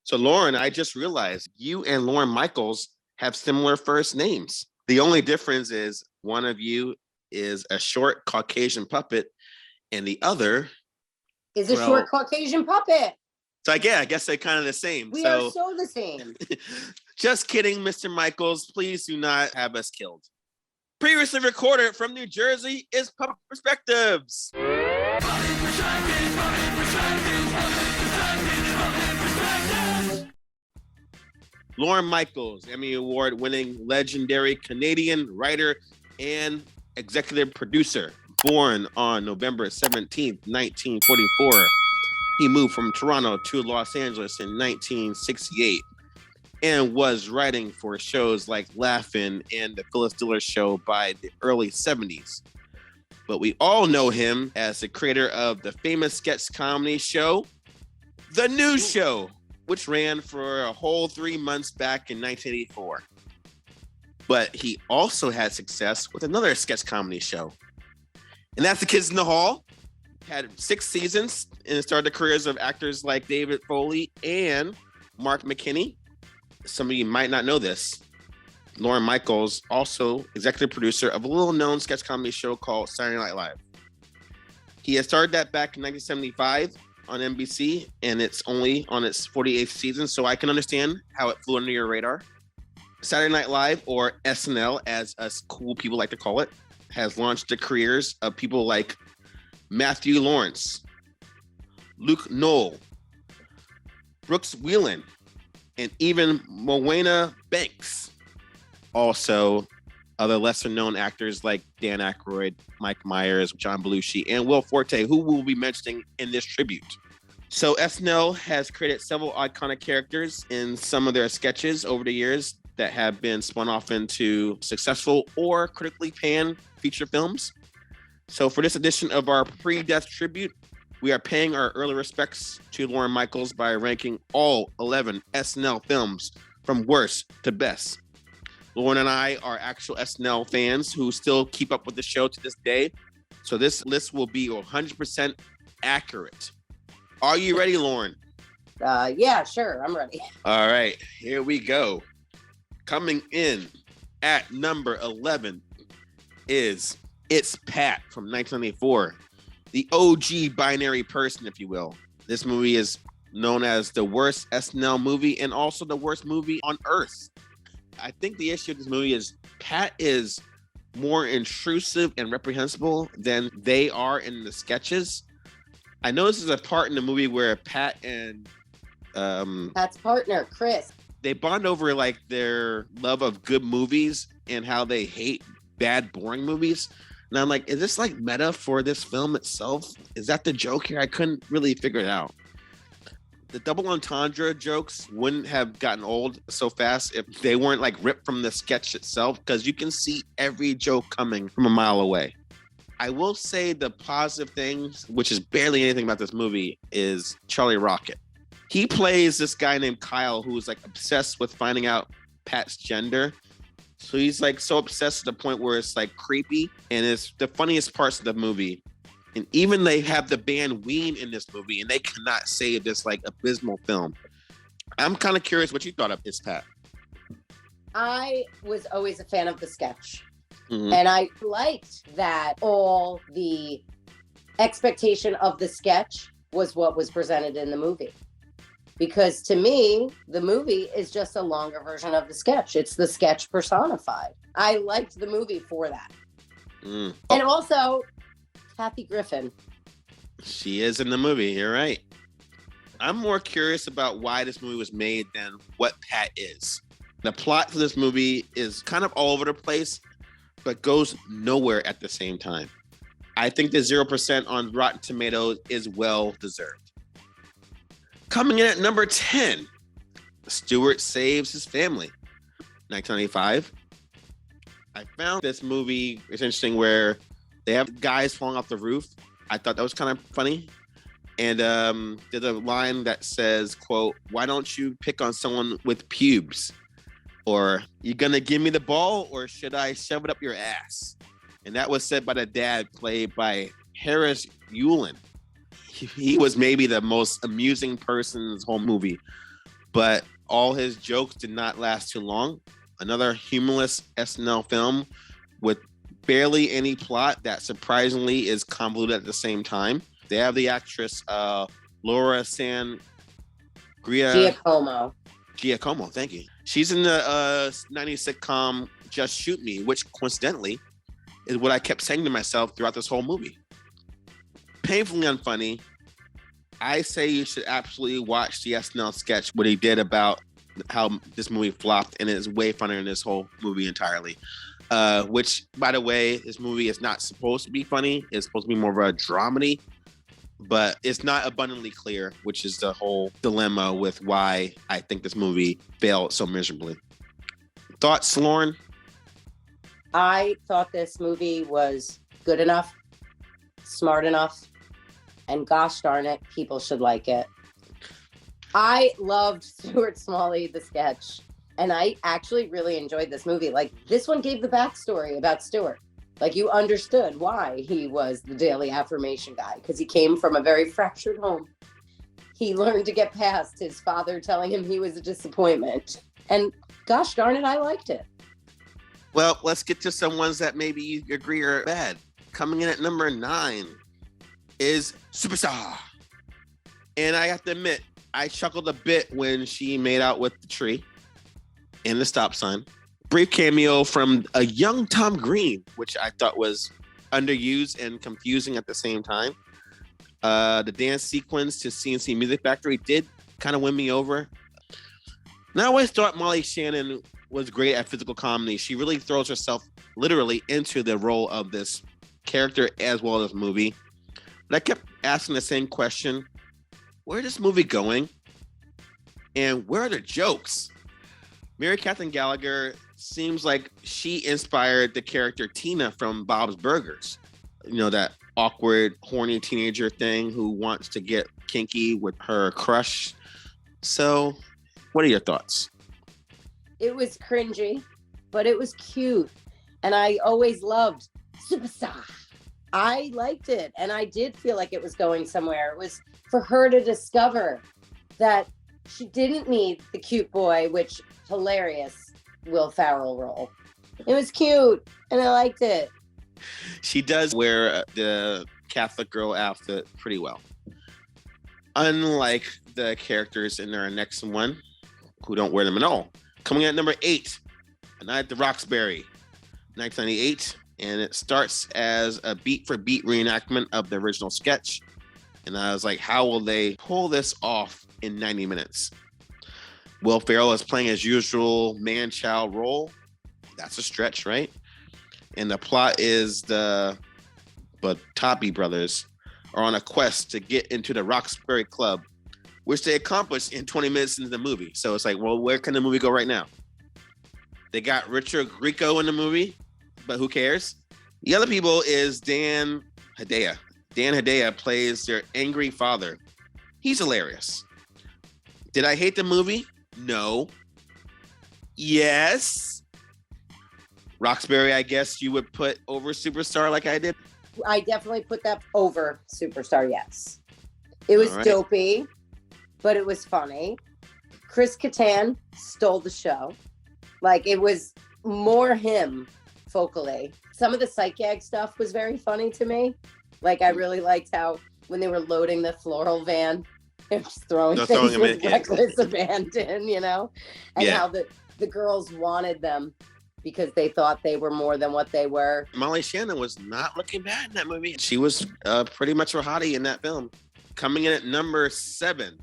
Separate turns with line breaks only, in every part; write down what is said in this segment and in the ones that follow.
So, Lauren, I just realized you and Lorne Michaels have similar first names. The only difference is one of you is a short Caucasian puppet and the other
is a short Caucasian puppet.
So I guess they're kind of the same.
We are so the same.
Just kidding, Mr. Michaels. Please do not have us killed. Previously recorded from New Jersey is Puppet Perspectives. Lorne Michaels, Emmy Award-winning legendary Canadian writer and executive producer, born on November 17th, 1944. He moved from Toronto to Los Angeles in 1968 and was writing for shows like Laugh-In and The Phyllis Diller Show by the early 70s. But we all know him as the creator of the famous sketch comedy show, The News Show, which ran for a whole 3 months back in 1984. But he also had success with another sketch comedy show, and that's The Kids in the Hall. Had 6 seasons and started the careers of actors like David Foley and Mark McKinney. Some of you might not know this. Lorne Michaels, also executive producer of a little-known sketch comedy show called Saturday Night Live. He had started that back in 1975 on NBC, and it's only on its 48th season, so I can understand how it flew under your radar. Saturday Night Live, or SNL, as us cool people like to call it, has launched the careers of people like Matthew Lawrence, Luke Knoll, Brooks Wheelan, and even Morwenna Banks. Also, other lesser-known actors like Dan Aykroyd, Mike Myers, John Belushi, and Will Forte, who we'll be mentioning in this tribute. So SNL has created several iconic characters in some of their sketches over the years that have been spun off into successful or critically panned feature films. So for this edition of our pre-death tribute, we are paying our early respects to Lorne Michaels by ranking all 11 SNL films from worst to best. Lauren and I are actual SNL fans who still keep up with the show to this day. So this list will be 100% accurate. Are you ready, Lauren?
Yeah, sure. I'm ready.
All right, here we go. Coming in at number 11 is It's Pat from 1994. The OG binary person, if you will. This movie is known as the worst SNL movie and also the worst movie on Earth. I think the issue of this movie is Pat is more intrusive and reprehensible than they are in the sketches. I know this is a part in the movie where Pat and
Pat's partner, Chris,
they bond over like their love of good movies and how they hate bad, boring movies. And I'm like, is this like meta for this film itself? Is that the joke here? I couldn't really figure it out. The double entendre jokes wouldn't have gotten old so fast if they weren't like ripped from the sketch itself, because you can see every joke coming from a mile away. I will say the positive things, which is barely anything about this movie, is Charlie Rocket. He plays this guy named Kyle who's like obsessed with finding out Pat's gender. So he's like so obsessed to the point where it's like creepy, and it's the funniest parts of the movie. And even they have the band Ween in this movie, and they cannot save this like abysmal film. I'm kind of curious what you thought of this, Pat.
I was always a fan of the sketch. Mm-hmm. And I liked that all the expectation of the sketch was what was presented in the movie. Because to me, the movie is just a longer version of the sketch. It's the sketch personified. I liked the movie for that. And also, Kathy Griffin.
She is in the movie. You're right. I'm more curious about why this movie was made than what Pat is. The plot for this movie is kind of all over the place, but goes nowhere at the same time. I think the 0% on Rotten Tomatoes is well deserved. Coming in at number 10, Stewart Saves His Family, 1995. I found this movie is interesting where they have guys falling off the roof. I thought that was kind of funny. And there's a line that says, quote, "Why don't you pick on someone with pubes?" Or, "You gonna give me the ball or should I shove it up your ass?" And that was said by the dad, played by Harris Yulin. He was maybe the most amusing person in this whole movie. but all his jokes did not last too long. Another humorless SNL film with barely any plot that surprisingly is convoluted at the same time. They have the actress Laura
Giacomo.
Giacomo, thank you. She's in the 90s sitcom Just Shoot Me, which coincidentally is what I kept saying to myself throughout this whole movie. Painfully unfunny. I say you should absolutely watch the SNL sketch, what he did about how this movie flopped, and it's way funnier than this whole movie entirely. Which, by the way, this movie is not supposed to be funny. It's supposed to be more of a dramedy, but it's not abundantly clear, which is the whole dilemma with why I think this movie failed so miserably. Thoughts, Lauren?
I thought this movie was good enough, smart enough, and gosh darn it, people should like it. I loved Stuart Smalley, the sketch, and I actually really enjoyed this movie. Like, this one gave the backstory about Stuart. Like, you understood why he was the daily affirmation guy, because he came from a very fractured home. He learned to get past his father telling him he was a disappointment. And gosh darn it, I liked it.
Well, let's get to some ones that maybe you agree are bad. Coming in at number 9 is Superstar. And I have to admit, I chuckled a bit when she made out with the tree and the stop sign. Brief cameo from a young Tom Green, which I thought was underused and confusing at the same time. The dance sequence to CNC Music Factory did kind of win me over. And I always thought Molly Shannon was great at physical comedy. She really throws herself literally into the role of this character as well as movie. But I kept asking the same question. Where is this movie going? And where are the jokes? Mary Catherine Gallagher seems like she inspired the character Tina from Bob's Burgers. You know, that awkward, horny teenager thing who wants to get kinky with her crush. So, what are your thoughts?
It was cringy, but it was cute. And I always loved Superstar. I liked it. And I did feel like it was going somewhere. It was for her to discover that she didn't need the cute boy, which hilarious Will Ferrell role. It was cute and I liked it.
She does wear the Catholic girl outfit pretty well. Unlike the characters in our next one, who don't wear them at all. Coming in at number 8, A Night at the Roxbury, 1998. And it starts as a beat-for-beat reenactment of the original sketch. And I was like, how will they pull this off in 90 minutes? Will Ferrell is playing his usual man-child role. That's a stretch, right? And the plot is the Batabi brothers are on a quest to get into the Roxbury Club, which they accomplished in 20 minutes into the movie. So it's like, well, where can the movie go right now? They got Richard Grieco in the movie, but who cares? The other people is Dan Hedaya. Dan Hedaya plays their angry father. He's hilarious. Did I hate the movie? No. Yes. Roxbury, I guess you would put over Superstar like I did?
I definitely put that over Superstar, yes. It was dopey, but it was funny. Chris Kattan stole the show. Like, it was more him focally. Some of the sight gag stuff was very funny to me. Like, I really liked how when they were loading the floral van, they're just throwing things with reckless abandon, you know? And how the girls wanted them because they thought they were more than what they were.
Molly Shannon was not looking bad in that movie. She was pretty much a hottie in that film. Coming in at number 7,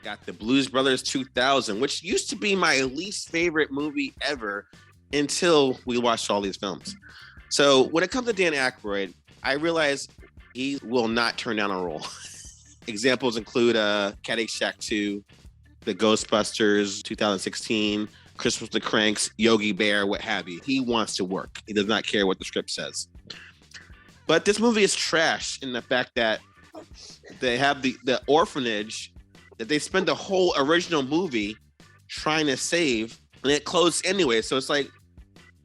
got the Blues Brothers 2000, which used to be my least favorite movie ever until we watched all these films. So when it comes to Dan Aykroyd, I realize he will not turn down a role. Examples include Caddyshack 2, The Ghostbusters 2016, Christmas with the Cranks, Yogi Bear, what have you. He wants to work. He does not care what the script says. But this movie is trash in the fact that they have the orphanage that they spent the whole original movie trying to save, and it closed anyway. So it's like,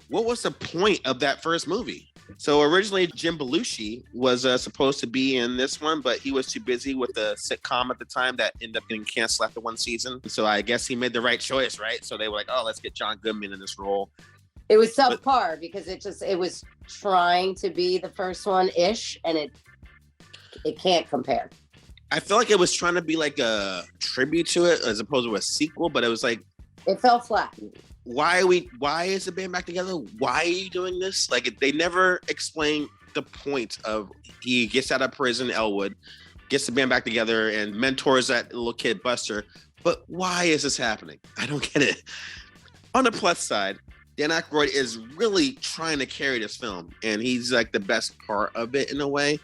what was the point of that first movie? So originally, Jim Belushi was supposed to be in this one, but he was too busy with the sitcom at the time that ended up getting canceled after one season. So I guess he made the right choice, right? So they were like, "Oh, let's get John Goodman in this role."
It was subpar because it was trying to be the first one ish, and it can't compare.
I feel like it was trying to be like a tribute to it as opposed to a sequel, but it was like
it fell flat.
Why is the band back together? Why are you doing this? Like they never explain the point of he gets out of prison, Elwood, gets the band back together and mentors that little kid Buster. But why is this happening? I don't get it. On the plus side, Dan Aykroyd is really trying to carry this film, and he's like the best part of it in a way.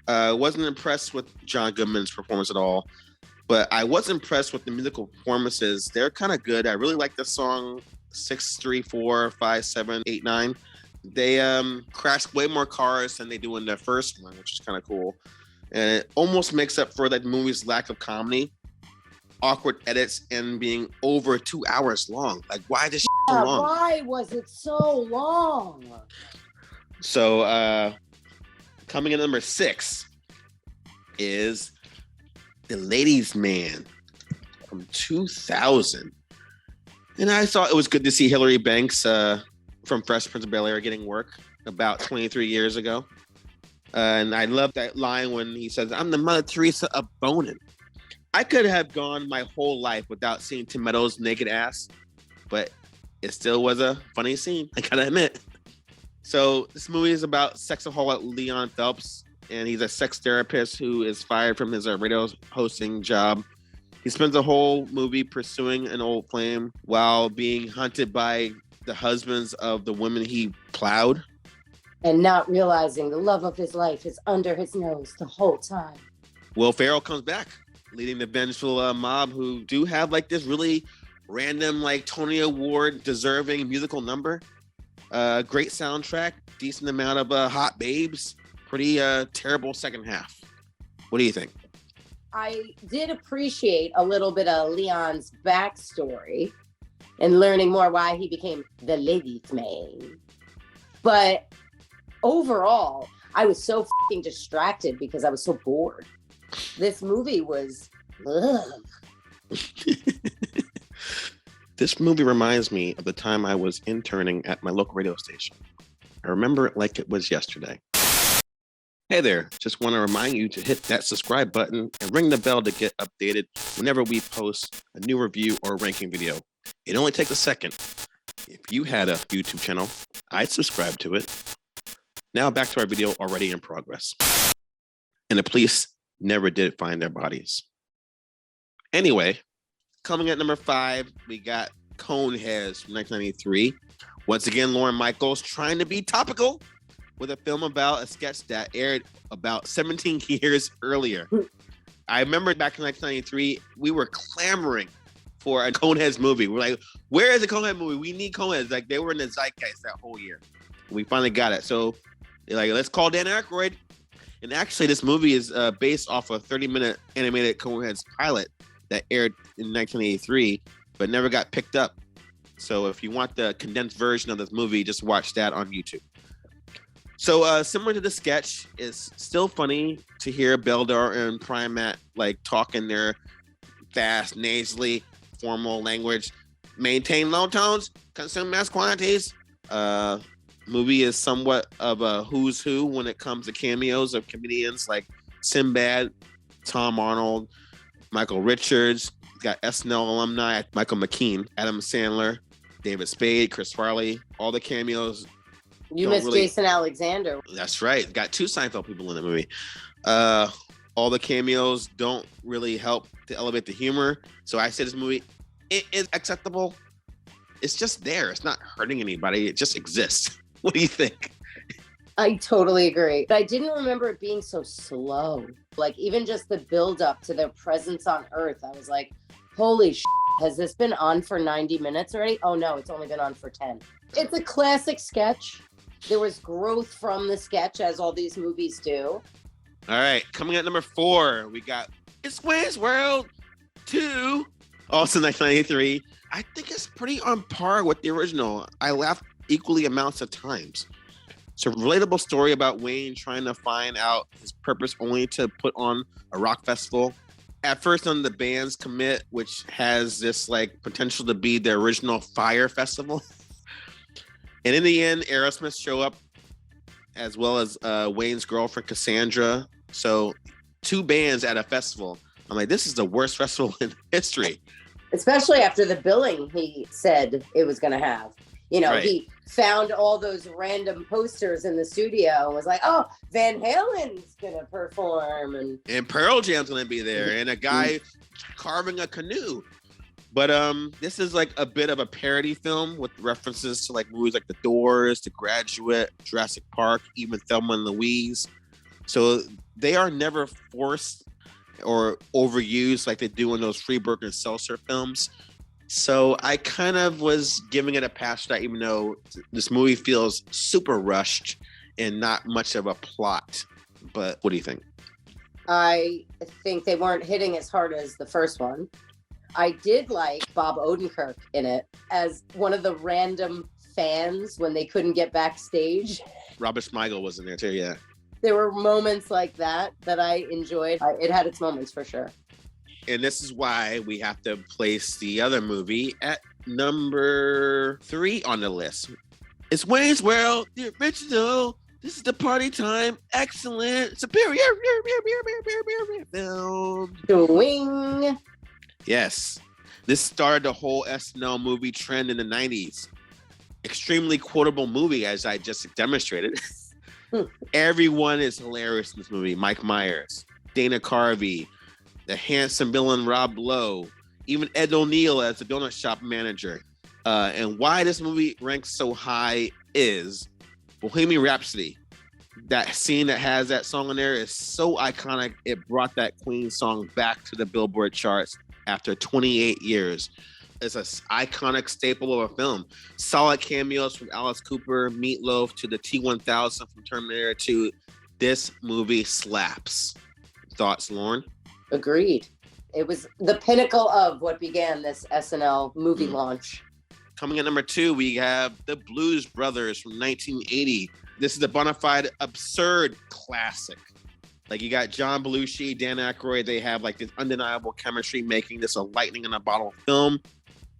Wasn't impressed with John Goodman's performance at all, but I was impressed with the musical performances. They're kind of good. I really like the song 6, 3, 4, 5, 7, 8, 9. They crash way more cars than they do in the first one, which is kind of cool. And it almost makes up for that movie's lack of comedy, awkward edits, and being over 2 hours long. Like, why this so long?
Why was it so long?
So, coming in number 6 is The Ladies' Man from 2000. And I thought it was good to see Hilary Banks from Fresh Prince of Bel-Air getting work about 23 years ago. And I love that line when he says, "I'm the Mother Teresa of boning." I could have gone my whole life without seeing Tim Meadows' naked ass, but it still was a funny scene, I gotta admit. So this movie is about sexaholic Leon Phelps, and he's a sex therapist who is fired from his radio hosting job. He spends the whole movie pursuing an old flame while being hunted by the husbands of the women he plowed.
And not realizing the love of his life is under his nose the whole time.
Will Ferrell comes back, leading the vengeful mob who do have like this really random, like Tony Award deserving musical number. Great soundtrack, decent amount of hot babes, pretty terrible second half. What do you think?
I did appreciate a little bit of Leon's backstory and learning more why he became the ladies' man. But overall, I was so fucking distracted because I was so bored. This movie was
This movie reminds me of the time I was interning at my local radio station. I remember it like it was yesterday. Hey there, just want to remind you to hit that subscribe button and ring the bell to get updated whenever we post a new review or ranking video. It only takes a second. If you had a YouTube channel, I'd subscribe to it. Now back to our video already in progress. And the police never did find their bodies. Anyway, coming at number 5, we got Coneheads from 1993. Once again, Lorne Michaels trying to be topical with a film about a sketch that aired about 17 years earlier. I remember back in 1993, we were clamoring for a Coneheads movie. We're like, where is the Coneheads movie? We need Coneheads. Like, they were in the zeitgeist that whole year. We finally got it. So they're like, let's call Dan Aykroyd. And actually, this movie is based off a 30-minute animated Coneheads pilot that aired in 1983, but never got picked up. So if you want the condensed version of this movie, just watch that on YouTube. So similar to the sketch, it's still funny to hear Beldar and Primat like talking their fast, nasally, formal language. Maintain low tones, consume mass quantities. Movie is somewhat of a who's who when it comes to cameos of comedians like Sinbad, Tom Arnold, Michael Richards. Got SNL alumni Michael McKean, Adam Sandler, David Spade, Chris Farley. All the cameos.
You missed Jason Alexander.
That's right. Got 2 Seinfeld people in the movie. All the cameos don't really help to elevate the humor. So I say this movie, it is acceptable. It's just there. It's not hurting anybody. It just exists. What do you think?
I totally agree. But I didn't remember it being so slow. Like, even just the build up to their presence on Earth, I was like, holy shit, has this been on for 90 minutes already? Oh no, it's only been on for 10. It's a classic sketch. There was growth from the sketch, as all these movies do.
All right, coming at number 4, we got It's Wayne's World 2, also 1993. I think it's pretty on par with the original. I laughed equally amounts of times. It's a relatable story about Wayne trying to find out his purpose only to put on a rock festival. At first, none of the bands commit, which has this like potential to be the original Fire Festival. And in the end, Aerosmith show up as well as Wayne's girlfriend, Cassandra. So 2 bands at a festival. I'm like, this is the worst festival in history.
Especially after the billing he said it was going to have. You know, right. He found all those random posters in the studio and was like, oh, Van Halen's going to perform. And
Pearl Jam's going to be there. And a guy carving a canoe. But this is like a bit of a parody film with references to like movies like The Doors, The Graduate, Jurassic Park, even Thelma and Louise. So they are never forced or overused like they do in those Freeburg and Seltzer films. So I kind of was giving it a pass to that, even though this movie feels super rushed and not much of a plot. But what do you think?
I think they weren't hitting as hard as the first one. I did like Bob Odenkirk in it as one of the random fans when they couldn't get backstage.
Robert Smigel was in there too, yeah.
There were moments like that I enjoyed. It had its moments for sure.
And this is why we have to place the other movie at number 3 on the list. It's Wayne's World, the original. This is the party time. Excellent. Superior film.
Swing.
Yes. This started the whole SNL movie trend in the 90s. Extremely quotable movie, as I just demonstrated. Everyone is hilarious in this movie. Mike Myers, Dana Carvey, the handsome villain Rob Lowe, even Ed O'Neill as the donut shop manager. And why this movie ranks so high is Bohemian Rhapsody. That scene that has that song in there is so iconic. It brought that Queen song back to the Billboard charts after 28 years. It's an iconic staple of a film. Solid cameos from Alice Cooper, Meatloaf to the T-1000 from Terminator 2. This movie slaps. Thoughts, Lauren?
Agreed. It was the pinnacle of what began this SNL movie launch.
Coming at number 2, we have The Blues Brothers from 1980. This is a bona fide absurd classic. Like you got John Belushi, Dan Aykroyd. They have like this undeniable chemistry, making this a lightning in a bottle film.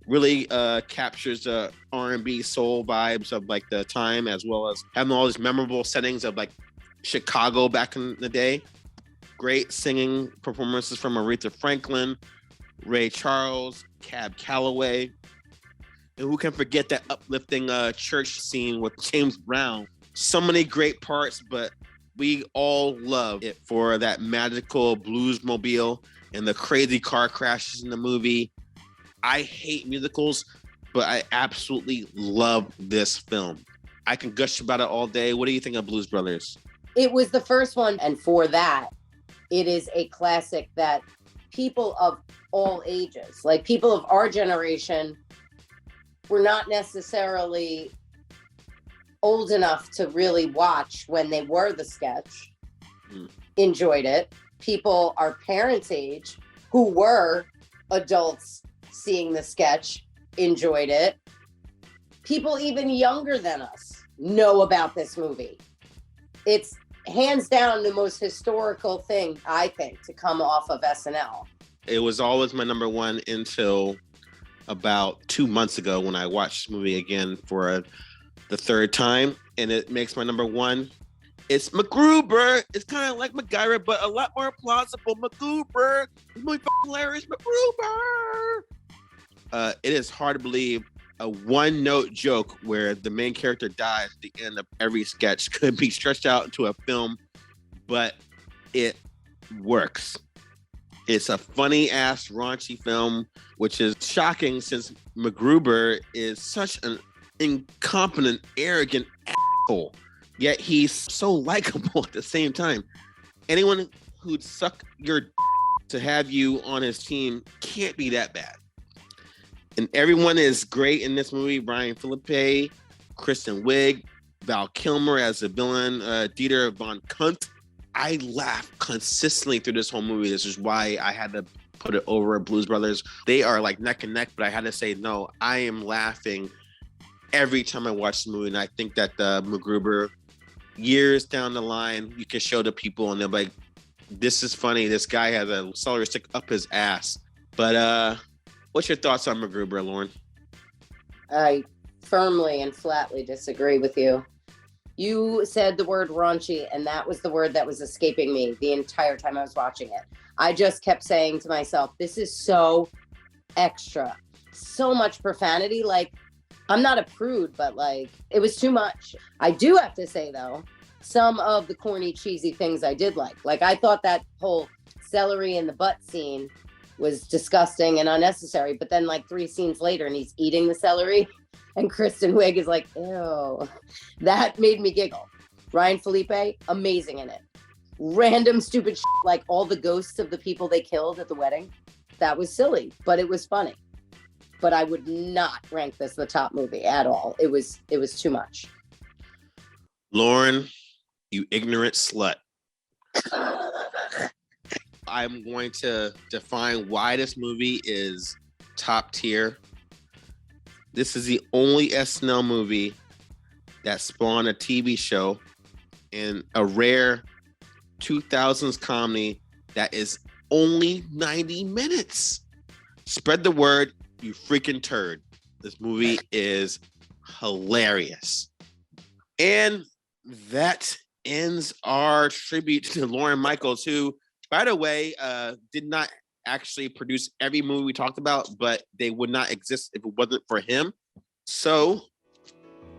Really captures the R&B soul vibes of like the time, as well as having all these memorable settings of like Chicago back in the day. Great singing performances from Aretha Franklin, Ray Charles, Cab Calloway. And who can forget that uplifting church scene with James Brown? So many great parts, but we all love it for that magical bluesmobile and the crazy car crashes in the movie. I hate musicals, but I absolutely love this film. I can gush about it all day. What do you think of Blues Brothers?
It was the first one, and for that, it is a classic that people of all ages, like people of our generation, were not necessarily old enough to really watch when they were the sketch, enjoyed it. People our parents' age who were adults seeing the sketch enjoyed it. People even younger than us know about this movie. It's hands down the most historical thing, I think, to come off of SNL.
It was always my number 1 until about 2 months ago when I watched this movie again for the 3rd time, and it makes my number 1. It's MacGruber. It's kind of like MacGyver, but a lot more plausible. MacGruber. It's really hilarious. MacGruber. It is hard to believe a one-note joke where the main character dies at the end of every sketch could be stretched out into a film, but it works. It's a funny-ass, raunchy film, which is shocking since MacGruber is such an incompetent, arrogant asshole. Yet he's so likable at the same time. Anyone who'd suck your to have you on his team can't be that bad. And everyone is great in this movie. Brian Philippe, Kristen Wiig, Val Kilmer as the villain, Dieter von Kunt. I laugh consistently through this whole movie. This is why I had to put it over Blues Brothers. They are like neck and neck, but I had to say, no, I am laughing every time I watch the movie. And I think that MacGruber years down the line, you can show the people and they're like, this is funny. This guy has a celery stick up his ass. But what's your thoughts on MacGruber, Lauren?
I firmly and flatly disagree with you. You said the word raunchy, and that was the word that was escaping me the entire time I was watching it. I just kept saying to myself, this is so extra. So much profanity. Like, I'm not a prude, but like, it was too much. I do have to say, though, some of the corny, cheesy things I did like. Like, I thought that whole celery in the butt scene was disgusting and unnecessary. But then, like, 3 scenes later, and he's eating the celery, and Kristen Wiig is like, ew. That made me giggle. Ryan Felipe, amazing in it. Random stupid shit, like all the ghosts of the people they killed at the wedding. That was silly, but it was funny. But I would not rank this the top movie at all. It was too much.
Lauren, you ignorant slut. I'm going to define why this movie is top tier. This is the only SNL movie that spawned a TV show and a rare 2000s comedy that is only 90 minutes. Spread the word, you freaking turd. This movie is hilarious. And that ends our tribute to Lorne Michaels, who, by the way, did not actually produce every movie we talked about, but they would not exist if it wasn't for him. So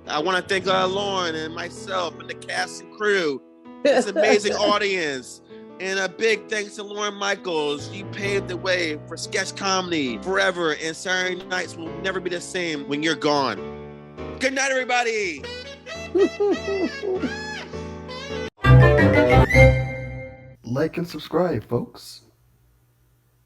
I want to thank Lauren and myself and the cast and crew, this amazing audience, and a big thanks to Lorne Michaels. You paved the way for sketch comedy forever, and Saturday nights will never be the same when you're gone. Good night, everybody.
Like and subscribe, folks.